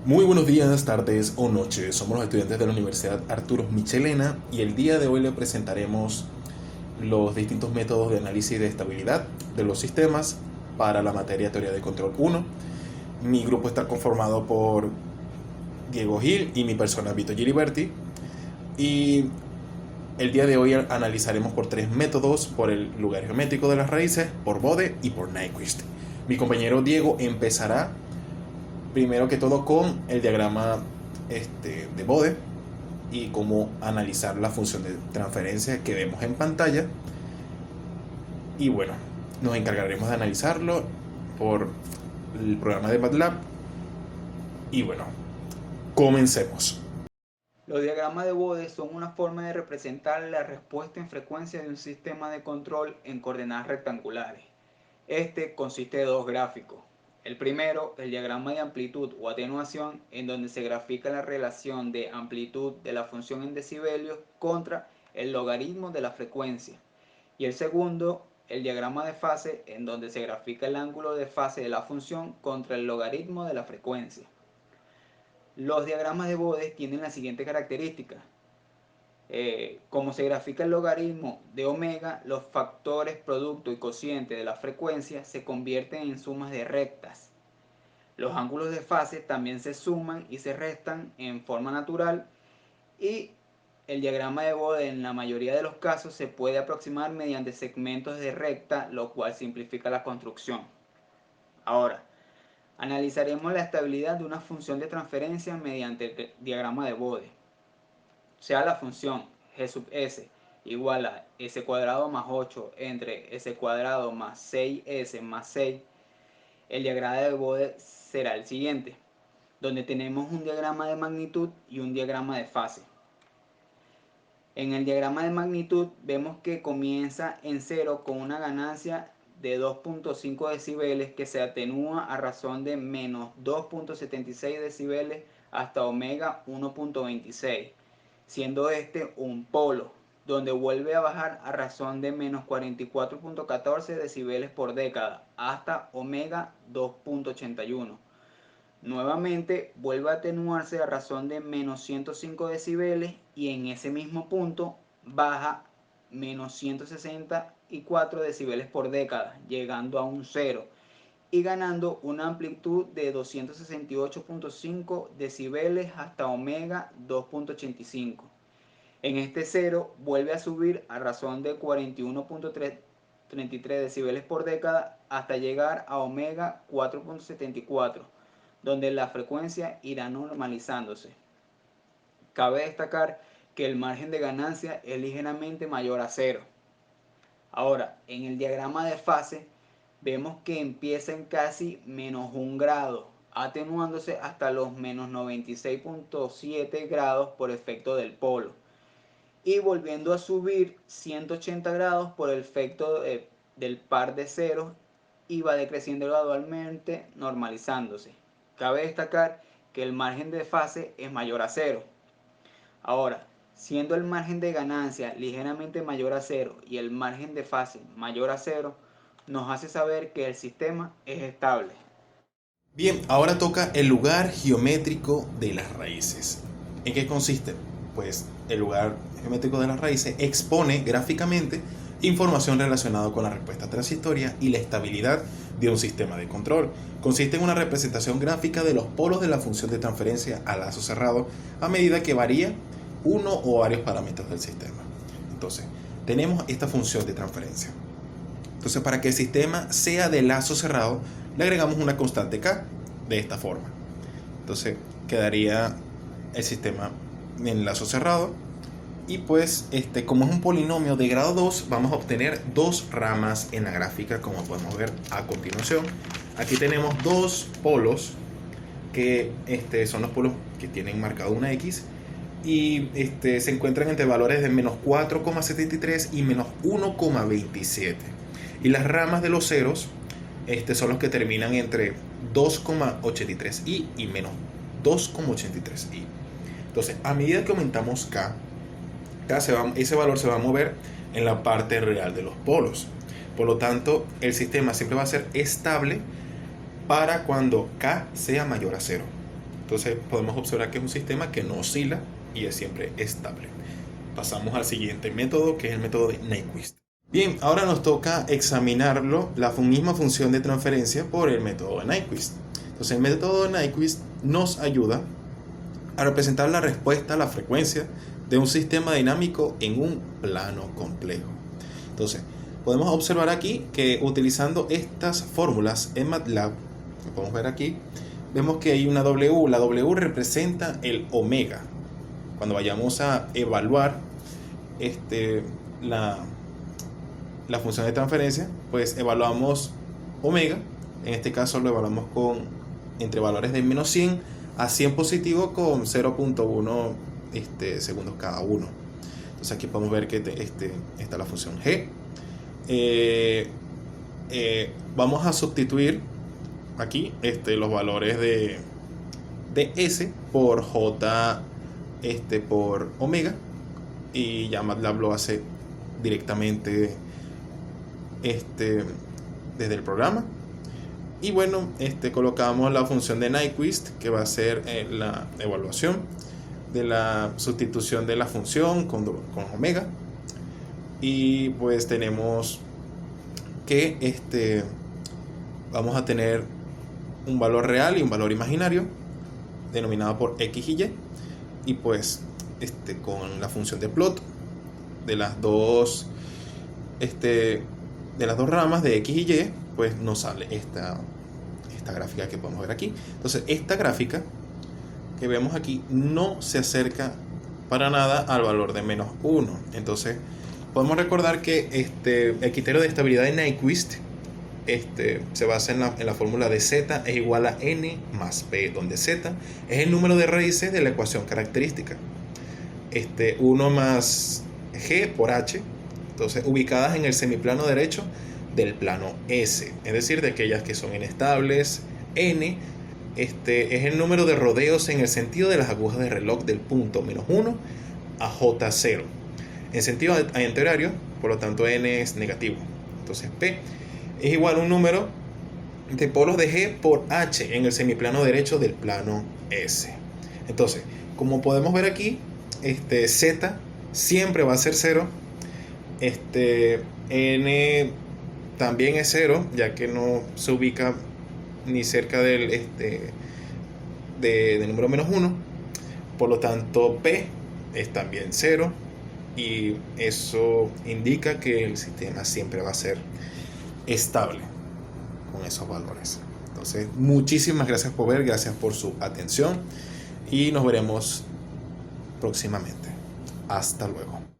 Muy buenos días, tardes o noches. Somos los estudiantes de la Universidad Arturo Michelena y el día de hoy le presentaremos los distintos métodos de análisis de estabilidad de los sistemas para la materia Teoría de Control 1. Mi grupo está conformado por Diego Gil y mi persona Vito Giliberti. Y el día de hoy analizaremos por tres métodos: por el lugar geométrico de las raíces, por Bode y por Nyquist. Mi compañero Diego empezará primero que todo con el diagrama de Bode y cómo analizar la función de transferencia que vemos en pantalla. Y bueno, nos encargaremos de analizarlo por el programa de MATLAB. Y bueno, comencemos. Los diagramas de Bode son una forma de representar la respuesta en frecuencia de un sistema de control en coordenadas rectangulares. Este consiste de dos gráficos. El primero, el diagrama de amplitud o atenuación, en donde se grafica la relación de amplitud de la función en decibelios contra el logaritmo de la frecuencia. Y el segundo, el diagrama de fase, en donde se grafica el ángulo de fase de la función contra el logaritmo de la frecuencia. Los diagramas de Bode tienen la siguiente característica. Como se grafica el logaritmo de omega, los factores producto y cociente de la frecuencia se convierten en sumas de rectas. Los ángulos de fase también se suman y se restan en forma natural, y el diagrama de Bode en la mayoría de los casos se puede aproximar mediante segmentos de recta, lo cual simplifica la construcción. Ahora, analizaremos la estabilidad de una función de transferencia mediante el diagrama de Bode. Sea la función g sub s igual a s cuadrado más 8 entre s cuadrado más 6s más 6, el diagrama de Bode será el siguiente, donde tenemos un diagrama de magnitud y un diagrama de fase. En el diagrama de magnitud vemos que comienza en 0 con una ganancia de 2.5 decibeles que se atenúa a razón de menos 2.76 decibeles hasta omega 1.26, siendo este un polo, donde vuelve a bajar a razón de menos 44.14 decibeles por década hasta omega 2.81. Nuevamente vuelve a atenuarse a razón de menos 105 decibeles y en ese mismo punto baja menos 164 decibeles por década, llegando a un cero y ganando una amplitud de 268.5 decibeles hasta omega 2.85. En este cero vuelve a subir a razón de 41.33 decibeles por década hasta llegar a omega 4.74, donde la frecuencia irá normalizándose. Cabe destacar que el margen de ganancia es ligeramente mayor a cero. Ahora, en el diagrama de fase vemos que empieza en casi menos 1 grado, atenuándose hasta los menos 96.7 grados por efecto del polo, y volviendo a subir 180 grados por el efecto del par de ceros, y va decreciendo gradualmente, normalizándose. Cabe destacar que el margen de fase es mayor a cero. Ahora, siendo el margen de ganancia ligeramente mayor a cero y el margen de fase mayor a cero, nos hace saber que el sistema es estable. Bien, ahora toca el lugar geométrico de las raíces. ¿En qué consiste? Pues el lugar geométrico de las raíces expone gráficamente información relacionada con la respuesta transitoria y la estabilidad de un sistema de control. Consiste en una representación gráfica de los polos de la función de transferencia a lazo cerrado a medida que varía uno o varios parámetros del sistema. Entonces, tenemos esta función de transferencia. Entonces, para que el sistema sea de lazo cerrado, le agregamos una constante k de esta forma. Entonces, quedaría el sistema en lazo cerrado. Y pues, como es un polinomio de grado 2, vamos a obtener dos ramas en la gráfica, como podemos ver a continuación. Aquí tenemos dos polos, que son los polos que tienen marcado una X, y se encuentran entre valores de menos 4,73 y menos 1,27. Y las ramas de los ceros son los que terminan entre 2,83i y menos 2,83i. Entonces, a medida que aumentamos k, ese valor se va a mover en la parte real de los polos. Por lo tanto, el sistema siempre va a ser estable para cuando k sea mayor a 0. Entonces podemos observar que es un sistema que no oscila y es siempre estable. Pasamos al siguiente método, que es el método de Nyquist. Bien, ahora nos toca examinarlo, la misma función de transferencia por el método de Nyquist. Entonces el método de Nyquist nos ayuda a representar la respuesta a la frecuencia de un sistema dinámico en un plano complejo. Entonces, podemos observar aquí que utilizando estas fórmulas en MATLAB, lo podemos ver aquí, vemos que hay una W, la W representa el omega. Cuando vayamos a evaluar la función de transferencia, pues evaluamos omega, en este caso lo evaluamos entre valores de menos 100 a 100 positivo con 0.1 segundos cada uno. Entonces aquí podemos ver que está la función G. Vamos a sustituir aquí los valores de S por J por omega, y ya MATLAB lo hace directamente desde el programa. Y bueno, colocamos la función de Nyquist, que va a ser la evaluación de la sustitución de la función con omega. Y pues tenemos que vamos a tener un valor real y un valor imaginario denominado por x y y. Y pues con la función de plot de las dos ramas de x y y, pues nos sale esta gráfica que podemos ver aquí. Entonces esta gráfica que vemos aquí no se acerca para nada al valor de menos 1. Entonces podemos recordar que el criterio de estabilidad de Nyquist se basa en la fórmula de z es igual a n más p, donde z es el número de raíces de la ecuación característica. 1 más g por h, entonces ubicadas en el semiplano derecho del plano S, es decir, de aquellas que son inestables. N es el número de rodeos en el sentido de las agujas de reloj del punto -1 a J0 en sentido antihorario, por lo tanto n es negativo. Entonces P es igual a un número de polos de G por H en el semiplano derecho del plano S. Entonces, como podemos ver aquí, Z siempre va a ser 0. N también es 0, ya que no se ubica ni cerca del número menos 1. Por lo tanto, P es también 0. Y eso indica que el sistema siempre va a ser estable con esos valores. Entonces, muchísimas gracias por ver, gracias por su atención y nos veremos próximamente. Hasta luego.